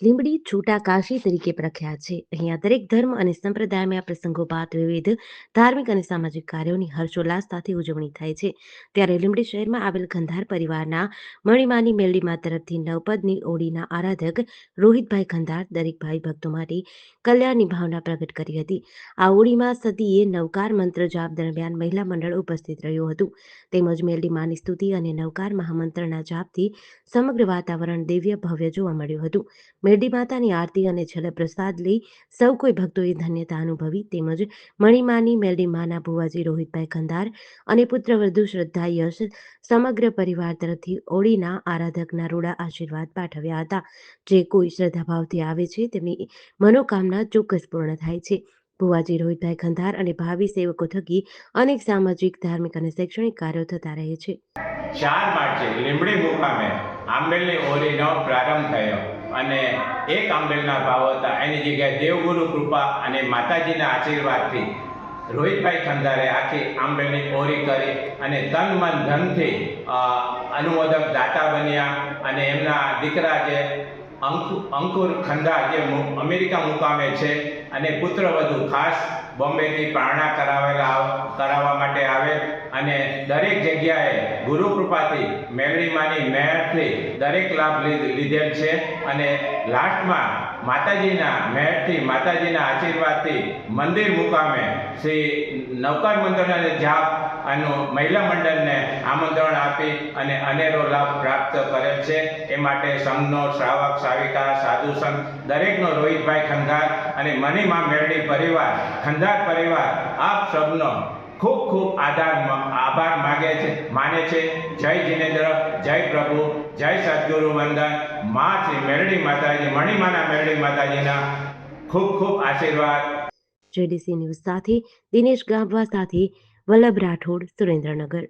લીંબડી છૂટા કાશી તરીકે પ્રખ્યાત છે. અહીંયા દરેક ધર્મ અને સંપ્રદાયમાં પ્રસંગોપાત વિવિધ ધાર્મિક અને સામાજિક કાર્યોની હર્ષોલ્લાસ સાથે ઉજવણી થાય છે. ત્યારે લીંબડી શહેરમાં આવેલ ખંધાર પરિવારના મણિમાની મેલડીમાં તરફથી નવપદની ઓળીના આરાધક રોહિતભાઈ ખંધાર દરેક ભાઈ ભક્તો માટે કલ્યાણની ભાવના પ્રગટ કરી હતી. આ ઓળીમાં સદીએ નવકાર મંત્ર જાપ દરમિયાન મહિલા મંડળ ઉપસ્થિત રહ્યું હતું. તેમજ મેલડી માની સ્તુતિ અને નવકાર મહામંત્રના જાપથી સમગ્ર વાતાવરણ દિવ્ય ભવ્ય જોવા મળ્યું હતું. મેરડી માતાની આરતી અને છેલ્લે પ્રસાદ લઈ સૌ કોઈ ભક્તોએ ધન્યતા અનુભવી. તેમજ મણિમાની મેરડી માના ભુવાજી રોહિતભાઈ ખંધાર અને પુત્રવધુ શ્રદ્ધા યશ સમગ્ર પરિવાર તરફથી ઓળીના આરાધકના રૂડા આશીર્વાદ પાઠવ્યા હતા. જે કોઈ શ્રદ્ધાભાવથી આવે છે તેમની મનોકામના ચોક્કસ પૂર્ણ થાય છે. ભુવાજી રોહિતભાઈ ખંધાર અને ભાવિ સેવકો થકી અનેક સામાજિક ધાર્મિક અને શૈક્ષણિક કાર્યો થતા રહે છે. 4 માર્ચે લીંબડી મુકામે આંબેલની ઓરીનો પ્રારંભ થયો અને એક આંબેલના ભાવ હતા. એની જગ્યાએ દેવગુરુ કૃપા અને માતાજીના આશીર્વાદથી રોહિતભાઈ ખંધારે આખી આંબેલની ઓરી કરી અને તન મન ધનથી અનુમોદક દાતા બન્યા અને એમના દીકરા જે અંકુર ખંધાર જે અમેરિકા મુકામે છે અને પુત્રવધુ ખાસ બોમ્બેથી પારણા કરાવવા માટે આવે અને દરેક જગ્યાએ ગુરુ કૃપાથી મેલડીમાની મહેરથી દરેક લાભ લીધેલ છે અને લાસ્ટમાં માતાજીના મહેરથી માતાજીના આશીર્વાદથી મંદિર મુકામે શ્રી નવકાર મંત્રને જાપ અને મહિલા મંડળને આમંત્રણ આપી અને અનેરો લાભ પ્રાપ્ત કરેલ છે. એ માટે સંઘનો શ્રાવક શ્રાવિકા સાધુ સંઘ દરેકનો રોહિતભાઈ ખંધાર અને મનીમા મેરડી પરિવાર ખંધાર પરિવાર આપ સૌનો ખૂબ ખૂબ આભાર માને છે. જય જિનેન્દ્ર, જય પ્રભુ, જય સદગુરુ વંદન. મા શ્રી મેરડી માતાજી મણિમાના મેરડી માતાજીના ખૂબ ખૂબ આશીર્વાદ. જેડીસી ન્યૂઝ સાથે દિનેશ ગામવા સાથે વલ્લભ રાઠોડ, સુરેન્દ્રનગર.